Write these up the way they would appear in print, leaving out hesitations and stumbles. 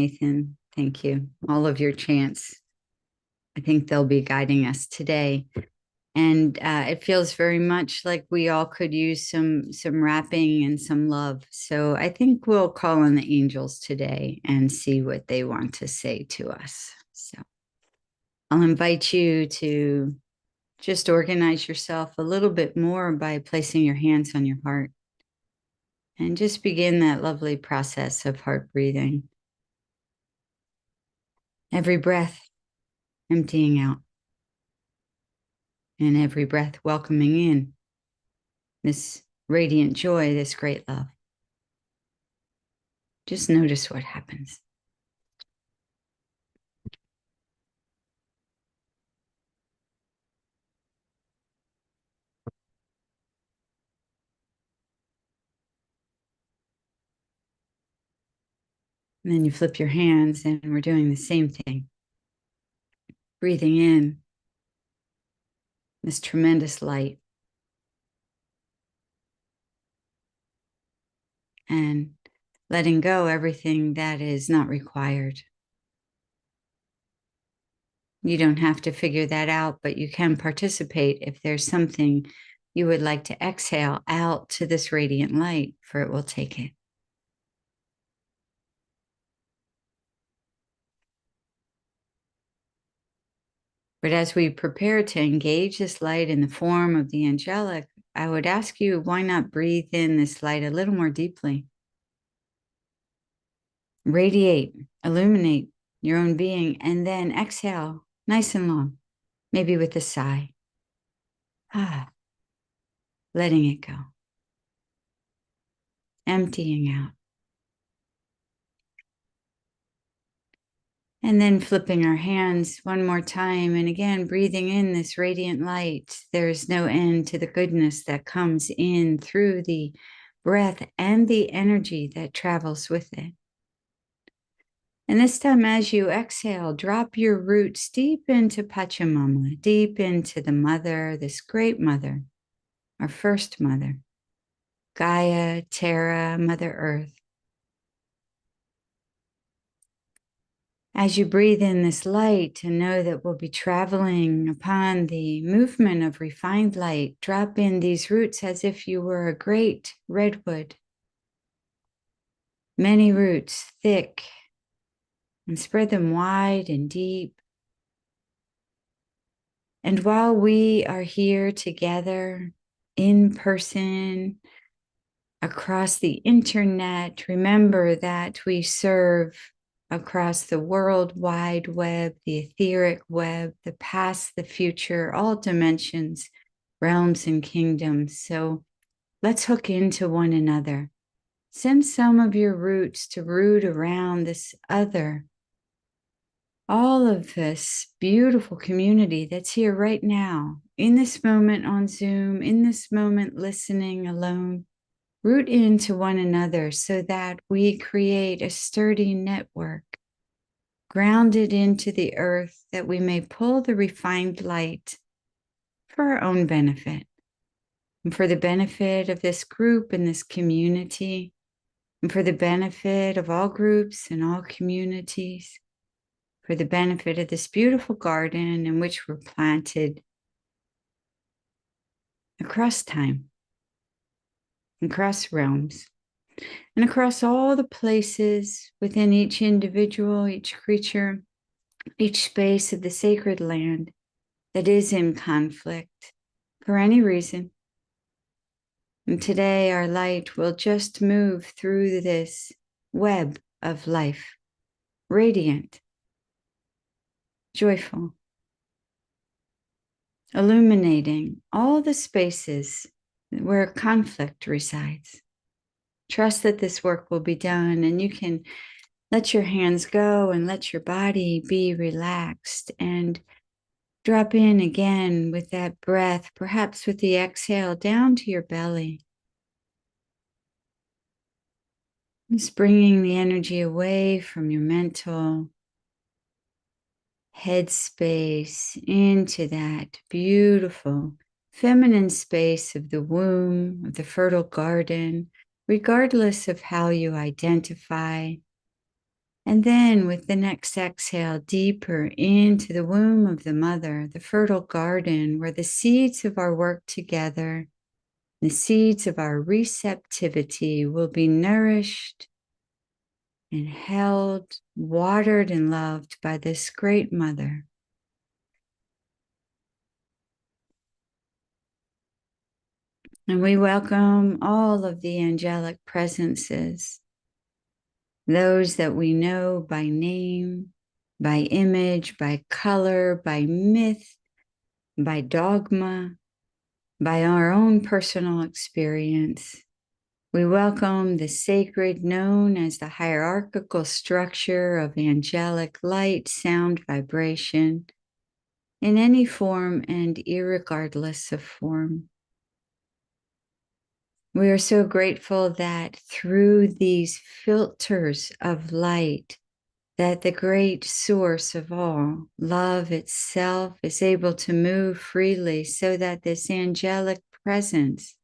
Nathan. Thank you. All of your chants. I think they'll be guiding us today. And it feels very much like we all could use some wrapping and some love. So I think we'll call on the angels today and see what they want to say to us. So I'll invite you to just organize yourself a little bit more by placing your hands on your heart and just begin that lovely process of heart breathing. Every breath emptying out, and every breath welcoming in this radiant joy, this great love. Just notice what happens. And then you flip your hands, and we're doing the same thing. Breathing in this tremendous light. And letting go everything that is not required. You don't have to figure that out, but you can participate if there's something you would like to exhale out to this radiant light, for it will take it. But as we prepare to engage this light in the form of the angelic, I would ask you, why not breathe in this light a little more deeply? Radiate, illuminate your own being, and then exhale nice and long, maybe with a sigh. Letting it go. Emptying out. And then flipping our hands one more time. And again, breathing in this radiant light. There's no end to the goodness that comes in through the breath and the energy that travels with it. And this time, as you exhale, drop your roots deep into Pachamama, deep into the mother, this great mother, our first mother, Gaia, Terra, Mother Earth. As you breathe in this light and know that we'll be traveling upon the movement of refined light, drop in these roots as if you were a great redwood. Many roots, thick, and spread them wide and deep. And while we are here together in person, across the internet, remember that we serve across the world wide web, the etheric web, the past, the future, all dimensions, realms, and kingdoms. So let's hook into one another. Send some of your roots to root around this other. All of this beautiful community that's here right now, in this moment on Zoom, in this moment listening alone. Root into one another so that we create a sturdy network, grounded into the earth, that we may pull the refined light for our own benefit, and for the benefit of this group and this community, and for the benefit of all groups and all communities, for the benefit of this beautiful garden in which we're planted across time, across realms, and across all the places within each individual, each creature, each space of the sacred land that is in conflict for any reason. And today our light will just move through this web of life, radiant, joyful, illuminating all the spaces where conflict resides. Trust that this work will be done, and you can let your hands go and let your body be relaxed, and drop in again with that breath, perhaps with the exhale down to your belly. Just bringing the energy away from your mental headspace into that beautiful feminine space of the womb, of the fertile garden, regardless of how you identify. And then with the next exhale, deeper into the womb of the mother, the fertile garden where the seeds of our work together, the seeds of our receptivity will be nourished and held, watered, and loved by this great mother. And we welcome all of the angelic presences, those that we know by name, by image, by color, by myth, by dogma, by our own personal experience. We welcome the sacred known as the hierarchical structure of angelic light, sound, vibration, in any form and irregardless of form. We are so grateful that through these filters of light, that the great source of all, love itself, is able to move freely so that this angelic presence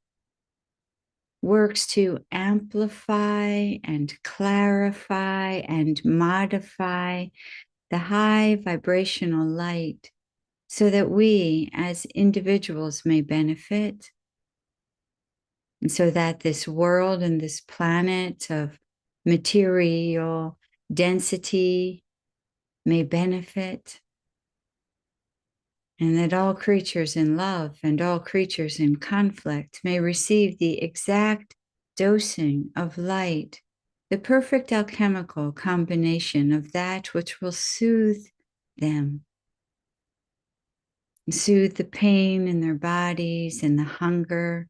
works to amplify and clarify and modify the high vibrational light so that we as individuals may benefit, and so that this world and this planet of material density may benefit, and that all creatures in love and all creatures in conflict may receive the exact dosing of light, the perfect alchemical combination of that which will soothe them, soothe the pain in their bodies and the hunger,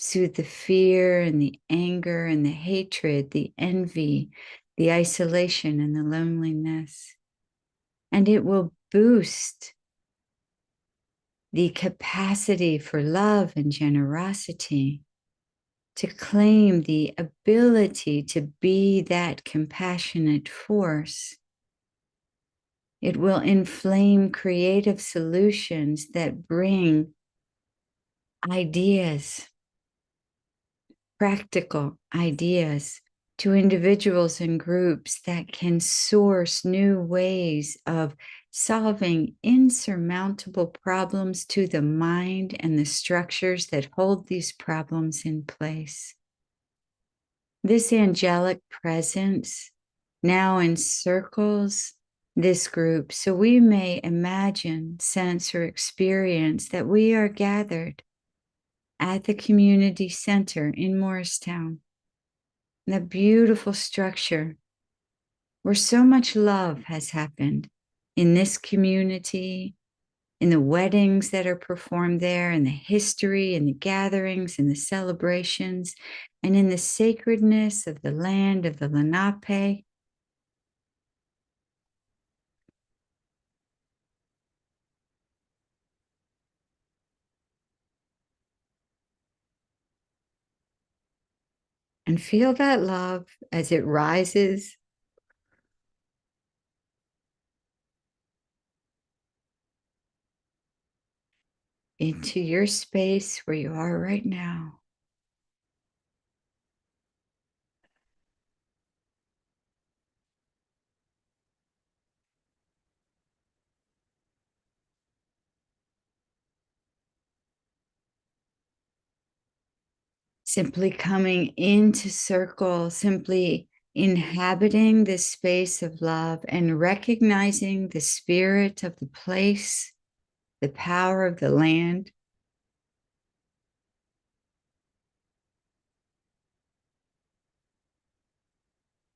soothe the fear and the anger and the hatred, the envy, the isolation and the loneliness. And it will boost the capacity for love and generosity, to claim the ability to be that compassionate force. It will inflame creative solutions that bring ideas, practical ideas, to individuals and groups that can source new ways of solving insurmountable problems to the mind and the structures that hold these problems in place. This angelic presence now encircles this group so we may imagine, sense, or experience that we are gathered at the community center in Morristown, that beautiful structure where so much love has happened in this community, in the weddings that are performed there, in the history, in the gatherings, in the celebrations, and in the sacredness of the land of the Lenape. And feel that love as it rises into your space where you are right now. Simply coming into circle, simply inhabiting this space of love and recognizing the spirit of the place, the power of the land.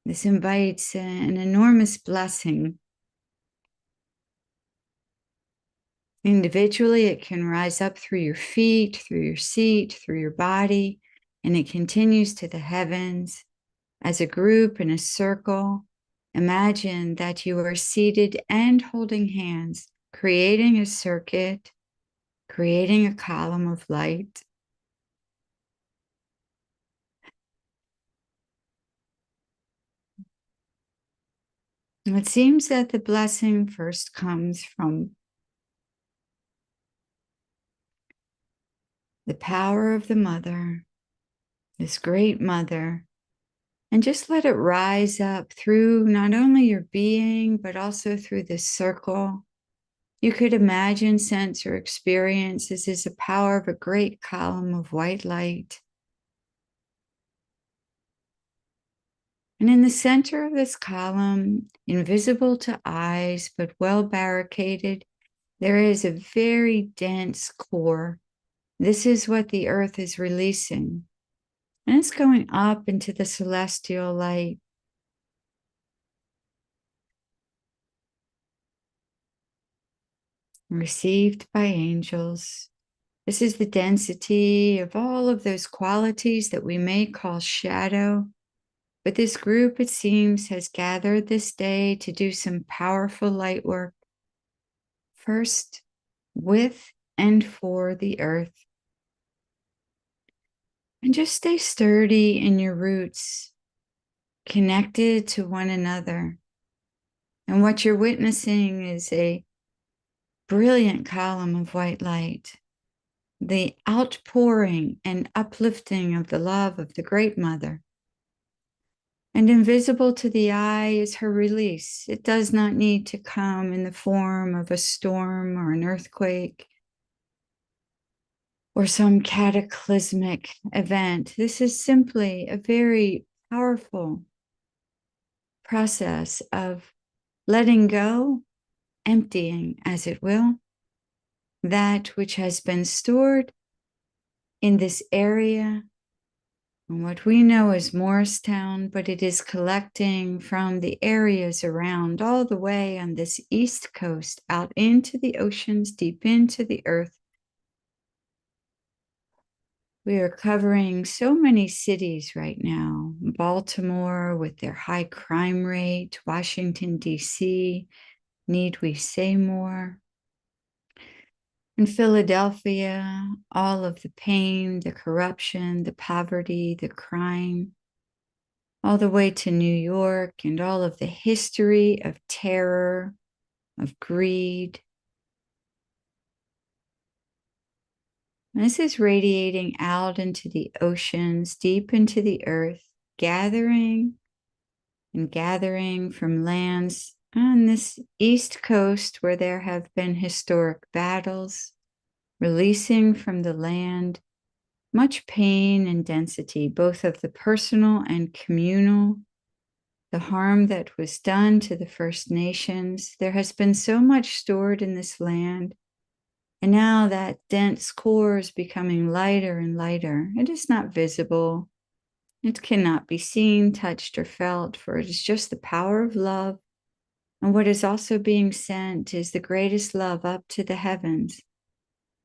This invites an enormous blessing. Individually, it can rise up through your feet, through your seat, through your body, and it continues to the heavens. As a group in a circle, imagine that you are seated and holding hands, creating a circuit, creating a column of light. And it seems that the blessing first comes from the power of the mother, this great mother. And just let it rise up through not only your being, but also through this circle. You could imagine, sense, or experience this is the power of a great column of white light. And in the center of this column, invisible to eyes, but well barricaded, there is a very dense core. This is what the earth is releasing. And it's going up into the celestial light. Received by angels. This is the density of all of those qualities that we may call shadow. But this group, it seems, has gathered this day to do some powerful light work. First, with and for the earth. And just stay sturdy in your roots, connected to one another. And what you're witnessing is a brilliant column of white light, the outpouring and uplifting of the love of the Great Mother. And invisible to the eye is her release. It does not need to come in the form of a storm or an earthquake or some cataclysmic event. This is simply a very powerful process of letting go, emptying, as it will, that which has been stored in this area, and what we know as Morristown, but it is collecting from the areas around all the way on this east coast out into the oceans, deep into the earth. We are covering so many cities right now. Baltimore with their high crime rate, Washington, D.C., need we say more? In Philadelphia, all of the pain, the corruption, the poverty, the crime, all the way to New York and all of the history of terror, of greed. This is radiating out into the oceans, deep into the earth, gathering and gathering from lands on this east coast where there have been historic battles, releasing from the land much pain and density, both of the personal and communal, the harm that was done to the First Nations. There has been so much stored in this land. And now that dense core is becoming lighter and lighter. It is not visible. It cannot be seen, touched, or felt, for it is just the power of love. And what is also being sent is the greatest love up to the heavens.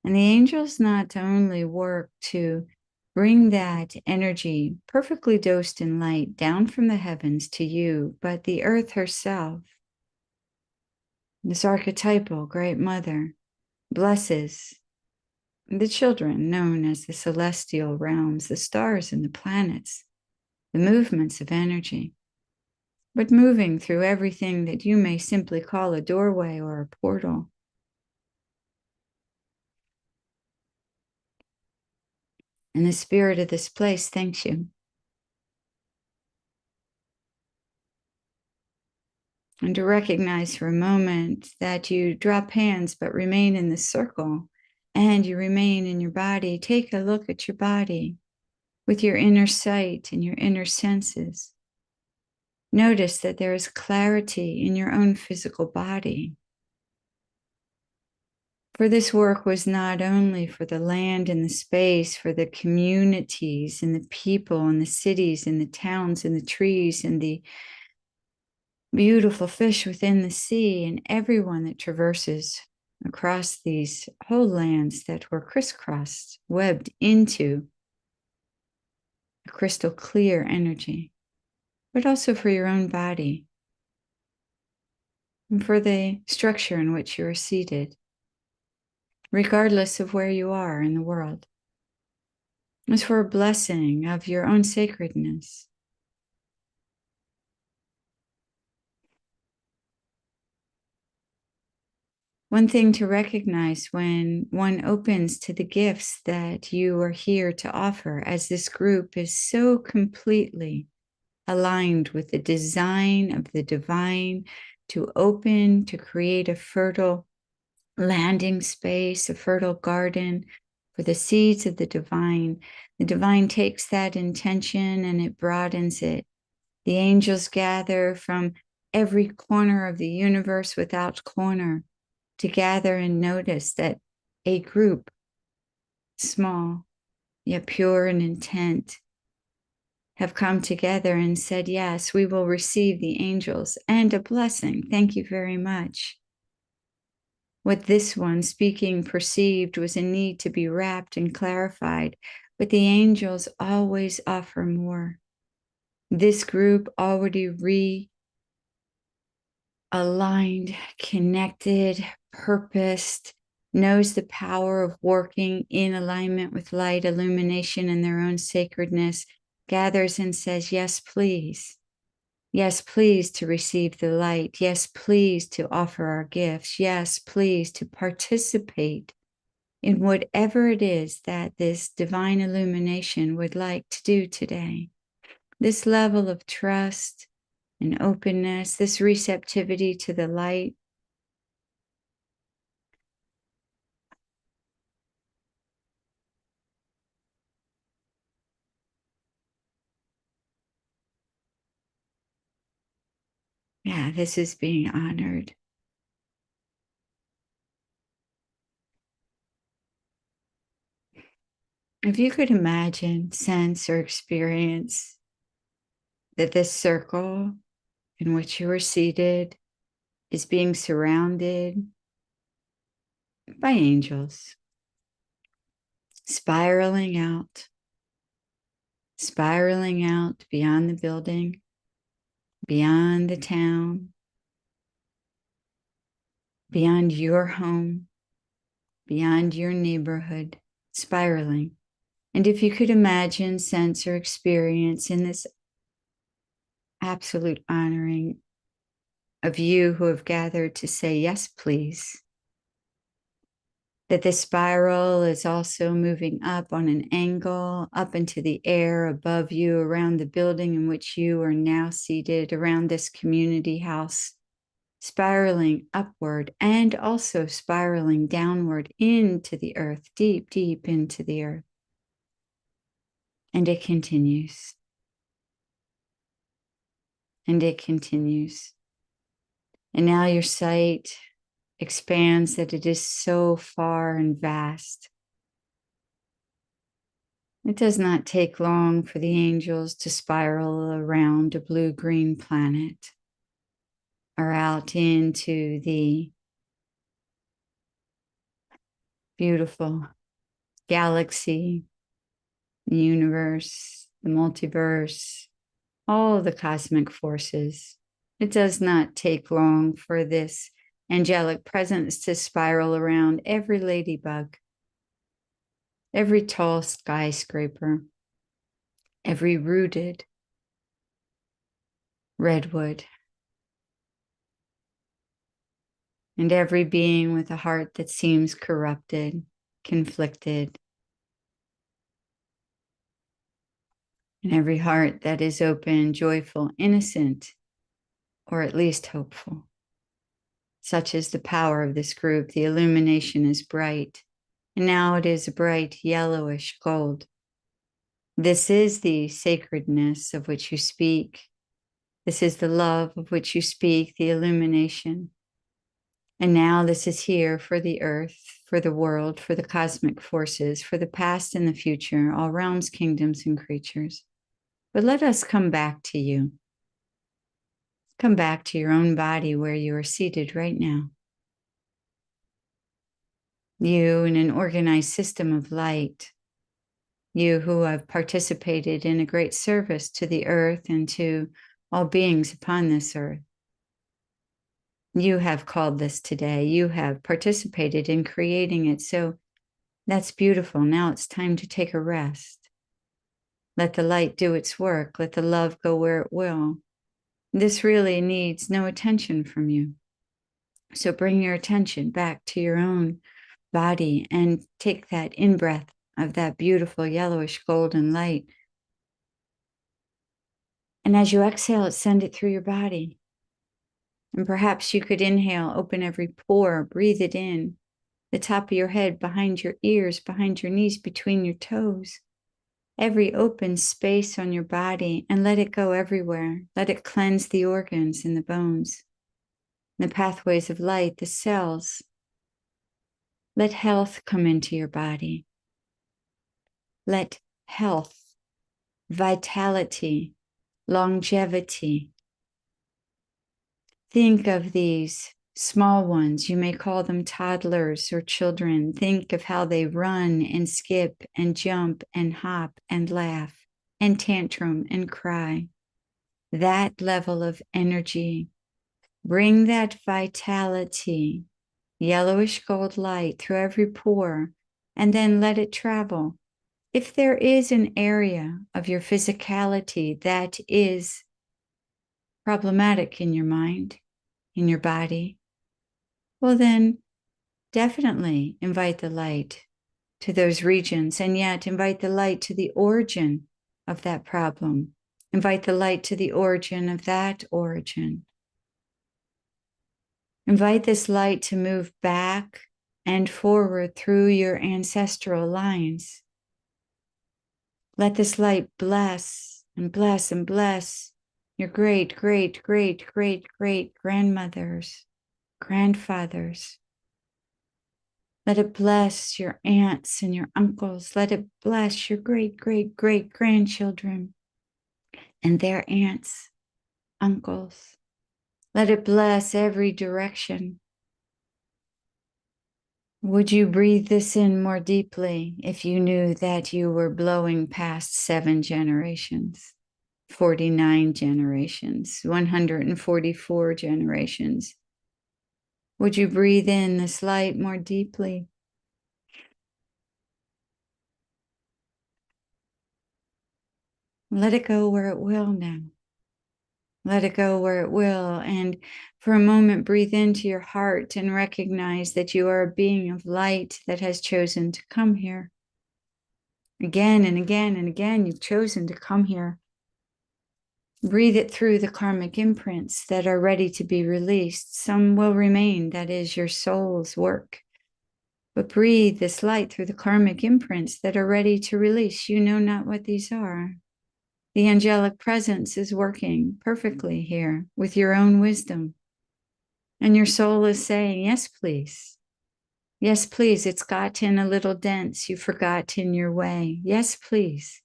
And the angels not only work to bring that energy perfectly dosed in light down from the heavens to you, but the earth herself, this archetypal great mother, blesses the children known as the celestial realms, the stars and the planets, the movements of energy, but moving through everything that you may simply call a doorway or a portal. And the spirit of this place thanks you. And to recognize for a moment that you drop hands but remain in the circle and you remain in your body. Take a look at your body with your inner sight and your inner senses. Notice that there is clarity in your own physical body. For this work was not only for the land and the space, for the communities and the people and the cities and the towns and the trees and the beautiful fish within the sea and everyone that traverses across these whole lands that were crisscrossed, webbed into a crystal clear energy, but also for your own body and for the structure in which you are seated, regardless of where you are in the world. It's for a blessing of your own sacredness. One thing to recognize when one opens to the gifts that you are here to offer, as this group is so completely aligned with the design of the divine, to open, to create a fertile landing space, a fertile garden for the seeds of the divine. The divine takes that intention and it broadens it. The angels gather from every corner of the universe without corner to gather and notice that a group, small yet pure in intent, have come together and said, yes, we will receive the angels and a blessing. Thank you very much. What this one speaking perceived was a need to be wrapped and clarified, but the angels always offer more. This group already realigned, connected, purposed, knows the power of working in alignment with light, illumination, and their own sacredness, gathers and says, yes, please. Yes, please to receive the light. Yes, please to offer our gifts. Yes, please to participate in whatever it is that this divine illumination would like to do today. This level of trust and openness, this receptivity to the light. Yeah, this is being honored. If you could imagine, sense, or experience that this circle in which you are seated is being surrounded by angels, spiraling out beyond the building, beyond the town, beyond your home, beyond your neighborhood, spiraling. And if you could imagine, sense, or experience in this absolute honoring of you who have gathered to say, yes, please, that the spiral is also moving up on an angle, up into the air above you, around the building in which you are now seated, around this community house, spiraling upward and also spiraling downward into the earth, deep, deep into the earth. And it continues. And it continues. And now your sight expands that it is so far and vast. It does not take long for the angels to spiral around a blue-green planet or out into the beautiful galaxy, the universe, the multiverse, all the cosmic forces. It does not take long for this angelic presence to spiral around every ladybug, every tall skyscraper, every rooted redwood, and every being with a heart that seems corrupted, conflicted, and every heart that is open, joyful, innocent, or at least hopeful. Such is the power of this group. The illumination is bright, and now it is a bright yellowish gold. This is the sacredness of which you speak. This is the love of which you speak, the illumination. And now this is here for the earth, for the world, for the cosmic forces, for the past and the future, all realms, kingdoms, and creatures. But let us come back to you. Come back to your own body where you are seated right now. You in an organized system of light. You who have participated in a great service to the earth and to all beings upon this earth. You have called this today. You have participated in creating it. So that's beautiful. Now it's time to take a rest. Let the light do its work. Let the love go where it will. This really needs no attention from you. So bring your attention back to your own body and take that in-breath of that beautiful yellowish golden light. And as you exhale, send it through your body. And perhaps you could inhale, open every pore, breathe it in, the top of your head, behind your ears, behind your knees, between your toes, every open space on your body, and let it go everywhere. Let it cleanse the organs and the bones, the pathways of light, the cells. Let health come into your body. Let health, vitality, longevity. Think of these small ones. You may call them toddlers or children. Think of how they run and skip and jump and hop and laugh and tantrum and cry. That level of energy. Bring that vitality, yellowish gold light through every pore, and then let it travel. If there is an area of your physicality that is problematic in your mind, in your body, well, then definitely invite the light to those regions, and yet invite the light to the origin of that problem. Invite the light to the origin of that origin. Invite this light to move back and forward through your ancestral lines. Let this light bless and bless and bless your great, great, great, great, great grandmothers, grandfathers. Let it bless your aunts and your uncles. Let it bless your great, great, great grandchildren and their aunts, uncles. Let it bless every direction. Would you breathe this in more deeply if you knew that you were blowing past 7 generations, 49 generations, 144 generations? Would you breathe in this light more deeply? Let it go where it will now. Let it go where it will. And for a moment, breathe into your heart and recognize that you are a being of light that has chosen to come here. Again and again and again, you've chosen to come here. Breathe it through the karmic imprints that are ready to be released. Some will remain, that is your soul's work. But breathe this light through the karmic imprints that are ready to release. You know not what these are. The angelic presence is working perfectly here with your own wisdom. And your soul is saying, yes, please. Yes, please. It's gotten a little dense. You forgot in your way. Yes, please.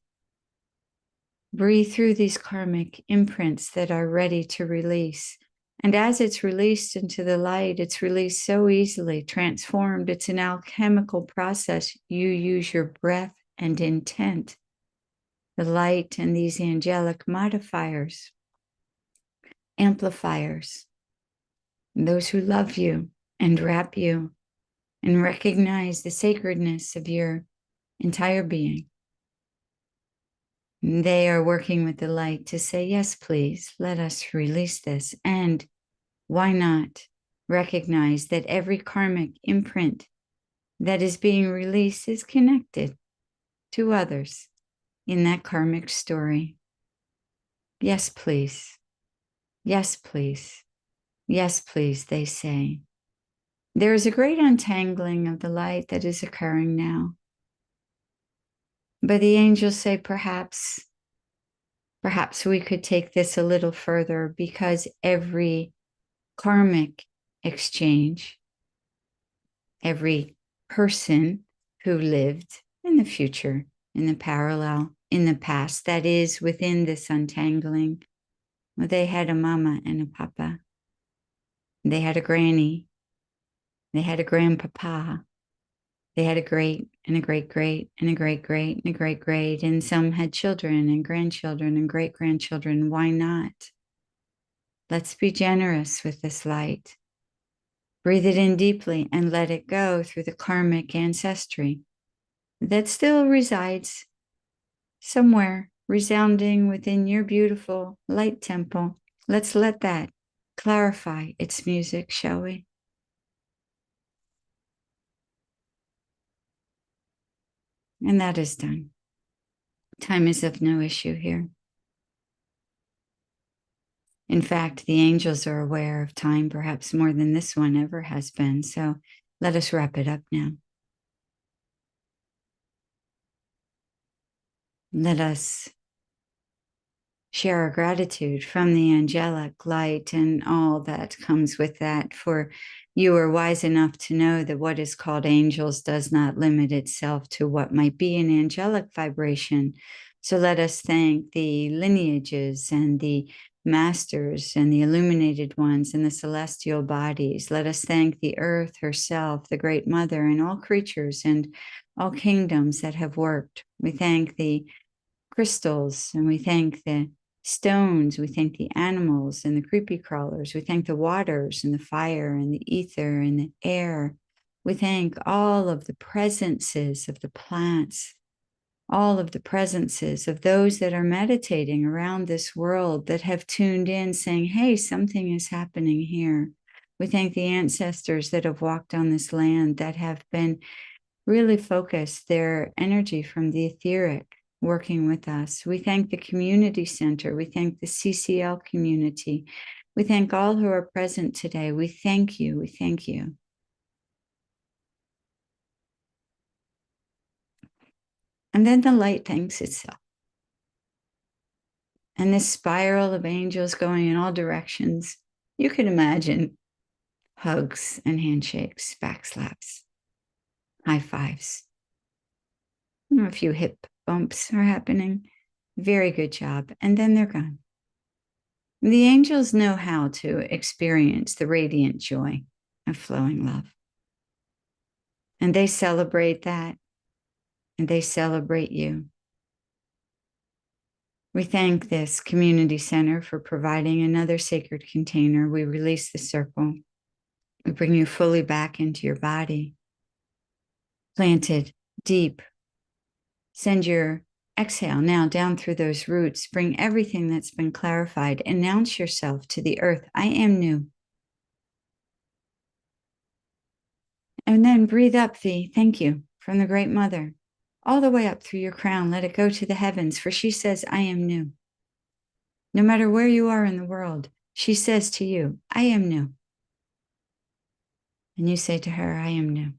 Breathe through these karmic imprints that are ready to release. And as it's released into the light, it's released so easily, transformed. It's an alchemical process. You use your breath and intent, the light and these angelic modifiers, amplifiers, and those who love you and wrap you and recognize the sacredness of your entire being. They are working with the light to say, yes, please, let us release this. And why not recognize that every karmic imprint that is being released is connected to others in that karmic story? Yes, please. Yes, please. Yes, please, they say. There is a great untangling of the light that is occurring now. But the angels say, perhaps we could take this a little further, because every karmic exchange, every person who lived in the future, in the parallel, in the past, that is within this untangling, well, they had a mama and a papa. They had a granny. They had a grandpapa. They had a great and a great great and a great great and a great great, and some had children and grandchildren and great grandchildren. Why not? Let's be generous with this light. Breathe it in deeply and let it go through the karmic ancestry that still resides somewhere, resounding within your beautiful light temple. Let's let that clarify its music, shall we? And that is done. Time is of no issue here. In fact, the angels are aware of time perhaps more than this one ever has been. So let us wrap it up now. Let us share our gratitude from the angelic light and all that comes with that. For you are wise enough to know that what is called angels does not limit itself to what might be an angelic vibration. So let us thank the lineages and the masters and the illuminated ones and the celestial bodies. Let us thank the earth herself, the great mother, and all creatures and all kingdoms that have worked. We thank the crystals and we thank the stones, we thank the animals and the creepy crawlers, we thank the waters and the fire and the ether and the air. We thank all of the presences of the plants, all of the presences of those that are meditating around this world that have tuned in saying, hey, something is happening here. We thank the ancestors that have walked on this land that have been really focused their energy from the etheric working with us. We thank the community center. We thank the CCL community. We thank all who are present today. We thank you. We thank you. And then the light thanks itself. And this spiral of angels going in all directions, you can imagine hugs and handshakes, backslaps, high fives. A few hip bumps are happening. Very good job. And then they're gone. The angels know how to experience the radiant joy of flowing love. And they celebrate that, and they celebrate you. We thank this community center for providing another sacred container. We release the circle. We bring you fully back into your body, planted deep. Send your exhale now down through those roots. Bring everything that's been clarified. Announce yourself to the earth. I am new. And then breathe up, V. Thank you from the Great Mother. All the way up through your crown. Let it go to the heavens. For she says, I am new. No matter where you are in the world, she says to you, I am new. And you say to her, I am new.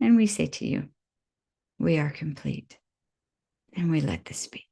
And we say to you, we are complete. And we let this be.